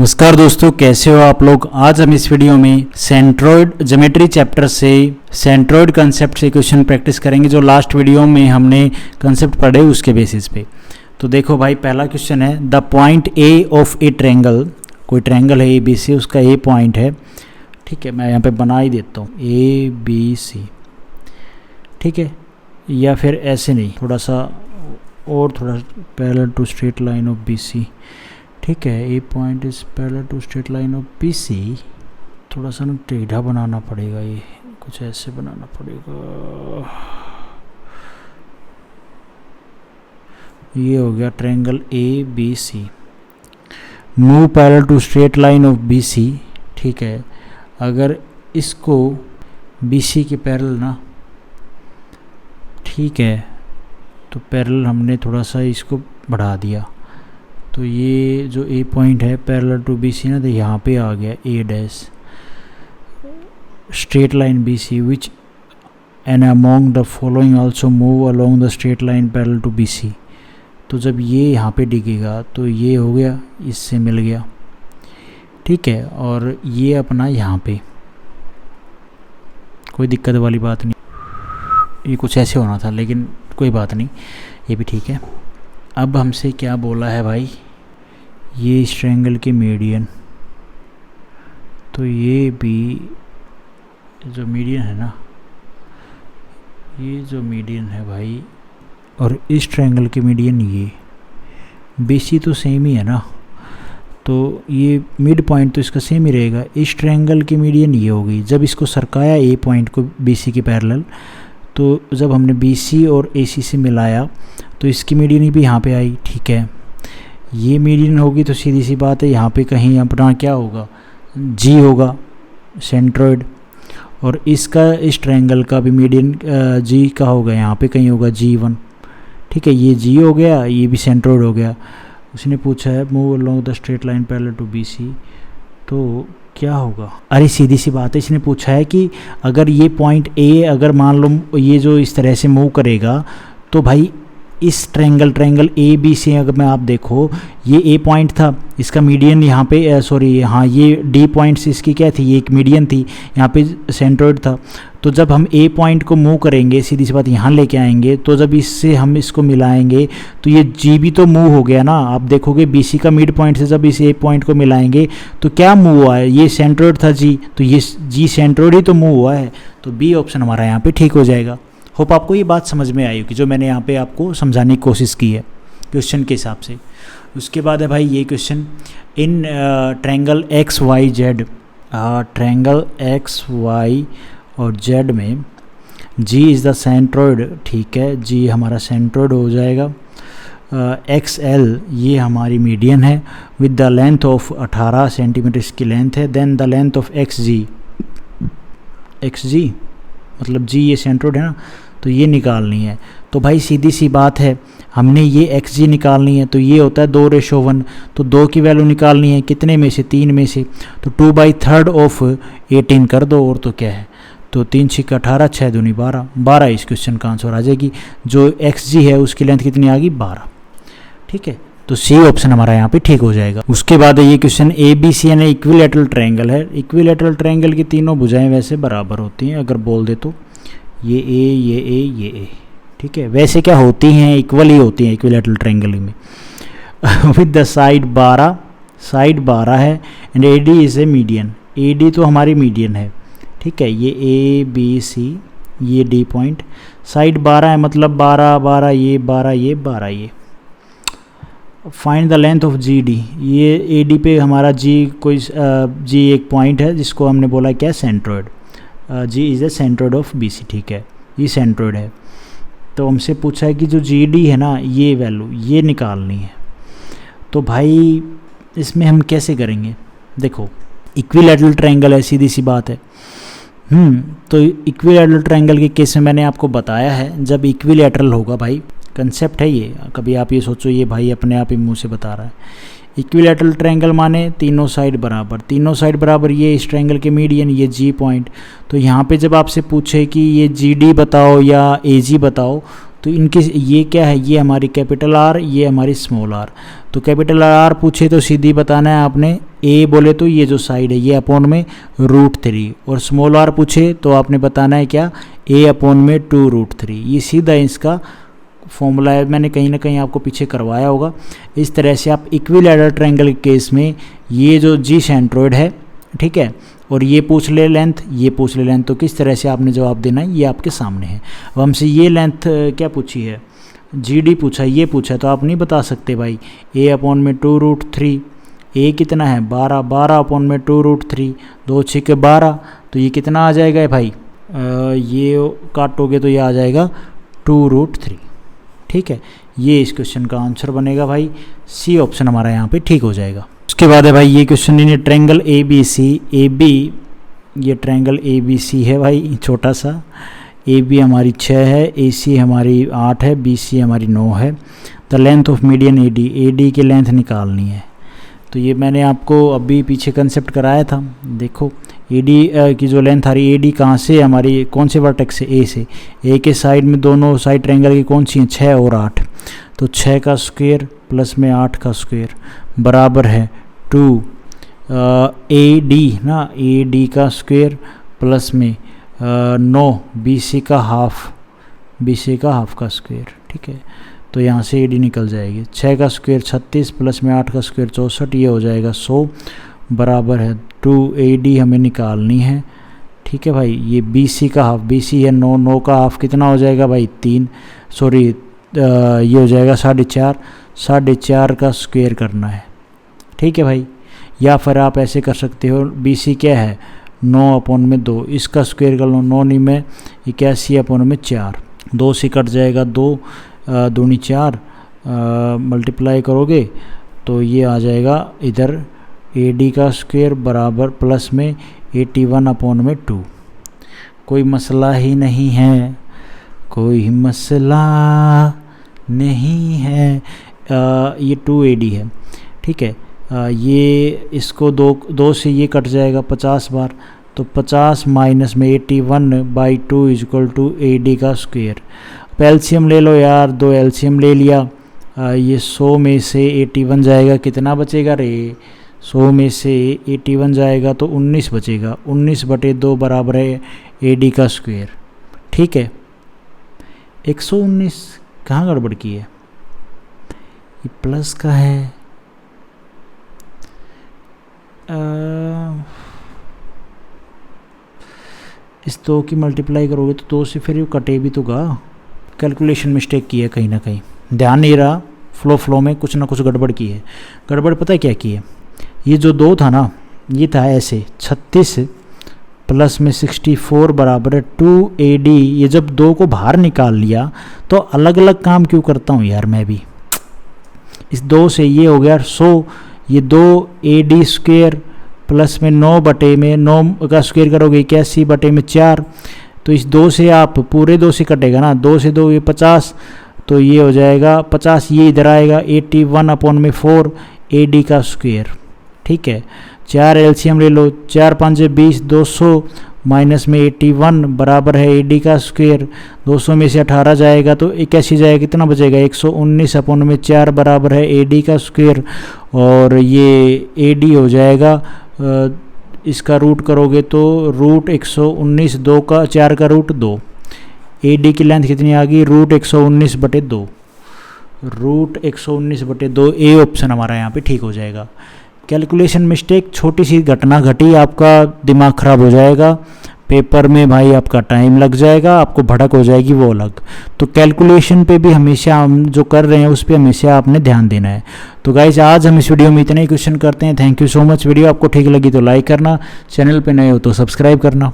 नमस्कार दोस्तों, कैसे हो आप लोग। आज हम इस वीडियो में सेंट्रोइड ज्योमेट्री चैप्टर से सेंट्रोइड कंसेप्ट से क्वेश्चन प्रैक्टिस करेंगे, जो लास्ट वीडियो में हमने कंसेप्ट पढ़े उसके बेसिस पे। तो देखो भाई, पहला क्वेश्चन है the point A of A triangle. कोई ट्रायंगल है ए बी सी, उसका ए पॉइंट है। ठीक है, मैं यहाँ पे बना ही देता हूँ ए बी सी। ठीक है, या फिर ऐसे नहीं, थोड़ा सा और थोड़ा parallel to straight line of B C. ठीक है, A point is parallel to straight line of B C. थोड़ा सा ना टेढ़ा बनाना पड़ेगा, ये कुछ ऐसे बनाना पड़ेगा। ये हो गया triangle A B C. Move parallel to straight line of B C. ठीक है, अगर इसको बी सी के पैरेलल ना, ठीक है, तो पैरेलल हमने थोड़ा सा इसको बढ़ा दिया, तो ये जो ए पॉइंट है पैरेलल टू बी सी ना, तो यहाँ पे आ गया A dash straight line B C which and among the following also move along the straight line parallel to B C. तो जब ये यहाँ पे डिगेगा तो ये हो गया, इससे मिल गया। ठीक है, और ये अपना यहाँ पे, कोई दिक्कत वाली बात नहीं। ये कुछ ऐसे होना था लेकिन कोई बात नहीं, ये भी ठीक है। अब हमसे क्या बोला है भाई, ये इस ट्रायंगल के मीडियन। तो ये भी जो मीडियन है ना, ये जो मीडियन है भाई, और इस ट्रायंगल के मीडियन ये बीसी तो सेम ही है ना, तो ये मिड पॉइंट तो इसका सेम ही रहेगा। इस ट्रायंगल की मीडियन ये होगी। जब इसको सरकाया ए पॉइंट को बीसी के पैरेलल, तो जब हमने बीसी और एसी से मिलाया तो इसकी मीडियन भी यहाँ पे आई। ठीक है, ये मीडियन होगी तो सीधी सी बात है, यहाँ पे कहीं अपना क्या होगा, जी होगा, सेंट्रोइड। और इसका, इस ट्रायंगल का भी मीडियन जी का होगा, यहाँ पे कहीं होगा G1। ठीक है, ये जी हो गया, ये भी सेंट्रोइड हो गया। उसने पूछा है move along the straight line parallel to BC, तो क्या होगा। अरे सीधी सी बात है, इसने पूछा है कि अगर ये पॉइंट ए, अगर मान लो ये जो इस तरह से मूव करेगा, तो भाई इस ट्रायंगल ए बी से अगर मैं आप देखो, ये ए पॉइंट था, इसका मीडियन यहाँ पे, सॉरी हाँ, ये डी पॉइंट्स इसकी क्या थी, ये एक मीडियन थी, यहाँ पे सेंट्रोइड था। तो जब हम ए पॉइंट को मूव करेंगे, सीधी सी बात यहाँ लेके आएंगे, तो जब इससे हम इसको मिलाएंगे तो ये जी भी तो मूव हो गया ना। आप देखोगे BC का मिड पॉइंट से जब इस ए पॉइंट को मिलाएंगे तो क्या मूव हुआ है, ये सेंट्रोइड था जी, तो ये जी सेंट्रोइड ही तो मूव हुआ है। तो बी ऑप्शन हमारा यहाँ पे ठीक हो जाएगा। होप आपको ये बात समझ में आई होगी, जो मैंने यहाँ पे आपको समझाने की कोशिश की है क्वेश्चन के हिसाब से। उसके बाद है भाई ये question, in triangle XYZ, triangle XY और Z में G इज़ द सेंट्रोइड। ठीक है, G हमारा सेंट्रोइड हो जाएगा। XL ये हमारी मीडियन है, with the length of 18 centimetre इसकी लेंथ है। Then the length of XG मतलब G ये सेंट्रोइड है ना, तो ये निकालनी है। तो भाई सीधी सी बात है, हमने ये XG निकालनी है, तो ये होता है 2:1। तो 2 की वैल्यू निकालनी है कितने में से, 3 में से, तो 2/3 ऑफ 18 कर दो, और तो क्या है, तो 3 6 18, 6 दूनी 12, 12 इस क्वेश्चन का आंसर आ जाएगी। जो XG है उसकी लेंथ कितनी आ गई, 12। ठीक है, तो सी ऑप्शन हमारा यहाँ पे ठीक हो जाएगा। उसके बाद ये क्वेश्चन ABC यानी इक्विलैटरल ट्रायंगल है। इक्विलैटरल ट्रायंगल की तीनों भुजाएं वैसे बराबर होती हैं, अगर बोल दे तो ये A। ठीक है, वैसे क्या होती हैं, इक्वल ही होती हैं इक्विलैटरल ट्रायंगल में। विद द साइड 12 है, and AD is a median. AD तो हमारी मीडियन है। ठीक है, ये ABC, ये D पॉइंट, साइड 12 है, मतलब 12 ये 12 ये 12 ये। Find the length of GD, ये AD पे हमारा G कोई G एक पॉइंट है जिसको हमने बोला क्या, centroid. G is the centroid of BC। ठीक है, ये सेंट्रोइड है। तो हमसे पूछा है कि जो GD है ना, ये वैल्यू ये निकालनी है। तो भाई इसमें हम कैसे करेंगे, देखो इक्विलैटरल ट्रायंगल है, सीधी सी बात है। तो इक्विलैटरल ट्रायंगल के केस में मैंने आपको बताया है, जब इक्विलैटरल होगा भाई, कंसेप्ट है ये, कभी आप ये सोचो ये भाई अपने आप ही मुंह से बता रहा है। इक्विलैटरल ट्रायंगल माने तीनों साइड बराबर, ये इस ट्रायंगल के मीडियन, ये G पॉइंट। तो यहाँ पे जब आपसे पूछे कि ये GD बताओ या AG बताओ, तो इनके ये क्या है, ये हमारी कैपिटल आर, ये हमारी स्मॉल आर। तो कैपिटल आर पूछे तो सीधी बताना है आपने ए बोले तो ये जो साइड है ये अपॉन में √3, और स्मॉल आर पूछे तो आपने बताना है क्या, ए अपॉन में 2√3। ये सीधा इसका फॉर्मूला है, मैंने कहीं ना कहीं आपको पीछे करवाया होगा। इस तरह से आप इक्विलैटरल ट्रायंगल के केस में ये जो जी सेंट्रोइड है, ठीक है, और ये पूछ ले लेंथ, ये पूछ ले लेंथ, तो किस तरह से आपने जवाब देना है ये आपके सामने है। अब हमसे ये लेंथ क्या पूछी है, जी डी पूछा, ये पूछा, तो आप नहीं बता सकते भाई ए अपॉन में 2√3, ए कितना है 12, 12 अपॉन में 2√3, 2 6 12, तो ये कितना आ जाएगा भाई, ये काटोगे तो ये आ जाएगा 2√3, ठीक है। ये इस क्वेश्चन का आंसर बनेगा भाई, सी ऑप्शन हमारा यहाँ पे ठीक हो जाएगा। उसके बाद है भाई ये क्वेश्चन, ये triangle A B C, A B, ये ट्रायंगल ए बी सी है भाई छोटा सा, ए बी हमारी 6 है, ए सी हमारी 8 है, बी सी हमारी 9 है। The length of median A D की लेंथ निकालनी है। तो ये मैंने आपको अभी पीछे कंसेप्ट कराया था, देखो ए डी की जो लेंथ आ रही है, ए डी कहाँ से हमारी, कौन से वर्टेक्स से, ए से, ए के साइड में दोनों साइड ट्रायंगल की कौन सी हैं, 6 और 8, तो 6 का स्क्वायर प्लस में 8 का स्क्वायर बराबर है 2 ए डी ना, ए डी का स्क्वायर प्लस में 9 बी सी का हाफ, बी सी का हाफ का स्क्वायर, ठीक है। तो यहाँ से ए डी निकल जाएगी, 6 का स्क्वायर 36 प्लस में 8 का स्क्वायर 64, ये हो जाएगा 100 बराबर है 2 ए डी हमें निकालनी है, ठीक है भाई। ये बी सी का हाफ, बी सी है 9, 9 का हाफ कितना हो जाएगा भाई 3, सॉरी ये हो जाएगा 4.5, 4.5 का स्क्वायर करना है, ठीक है भाई। या फिर आप ऐसे कर सकते हो, बी सी क्या है 9 अपॉन में 2, इसका स्क्वायर कर लो, 9 नहीं में 81 अपॉन में 4, 2 से कट जाएगा 2 दूनी 4, मल्टीप्लाई करोगे तो ये आ जाएगा इधर ए डी का स्क्वायर बराबर प्लस में 81 अपॉन में 2। कोई मसला ही नहीं है, कोई मसला नहीं है। ये 2 ए डी है, ठीक है। ये इसको 2 से ये कट जाएगा 50 बार, तो 50 माइनस में 81/2 इक्वल टू ए डी का स्क्वायर। अब एलसीएम ले लो यार, 2 एलसीएम ले लिया, ये 100 में से 81 जाएगा, कितना बचेगा रे, 100 में से 81 जाएगा तो 19 बचेगा, 19/2 बराबर है ए डी का स्क्वायर, ठीक है। 119 कहाँ गड़बड़ की है, ये प्लस का है, इस 2 की मल्टीप्लाई करोगे तो 2 से फिर कटे भी तो गा, कैलकुलेशन मिस्टेक की है कहीं ना कहीं, ध्यान नहीं रहा, फ्लो में कुछ ना कुछ गड़बड़ की है। गड़बड़ पता है क्या की है, ये जो 2 था ना, ये था ऐसे 36 प्लस में 64 बराबर है 2 ए डी। ये जब 2 को बाहर निकाल लिया तो अलग अलग काम क्यों करता हूँ यार मैं भी, इस 2 से ये हो गया 100, ये 2 ए डी स्क्वेयर प्लस में 9 बटे में 9 का स्क्वायर करोगे 81 बटे में 4, तो इस 2 से आप पूरे 2 से कटेगा ना, 2 से 2 ये 50, तो ये हो जाएगा 50, ये इधर आएगा 81 अपॉन में 4 ए डी का स्क्वायर, ठीक है। 4 एलसीएम ले लो, 4 5 20, 200 माइनस में 81 बराबर है ए डी का स्क्वायर, 200 में से 18 जाएगा तो 81 जाएगा, कितना बचेगा 119 अपॉन में 4 बराबर है ए डी का स्क्वायर, और ये ए डी हो जाएगा, इसका रूट करोगे तो रूट 119, 2 का 4 का रूट 2, ए डी की लेंथ कितनी आ गई, रूट 119/2, रूट 119/2, ए ऑप्शन हमारा यहाँ पे ठीक हो जाएगा। कैलकुलेशन मिस्टेक, छोटी सी घटना घटी, आपका दिमाग ख़राब हो जाएगा, पेपर में भाई आपका टाइम लग जाएगा, आपको भड़क हो जाएगी वो अलग। तो कैलकुलेशन पे भी हमेशा हम जो कर रहे हैं उस पर हमेशा आपने ध्यान देना है। तो गाइज आज हम इस वीडियो में इतने ही क्वेश्चन करते हैं। Thank you so much. Video आपको ठीक लगी तो लाइक करना, चैनल पे नए हो तो सब्सक्राइब करना।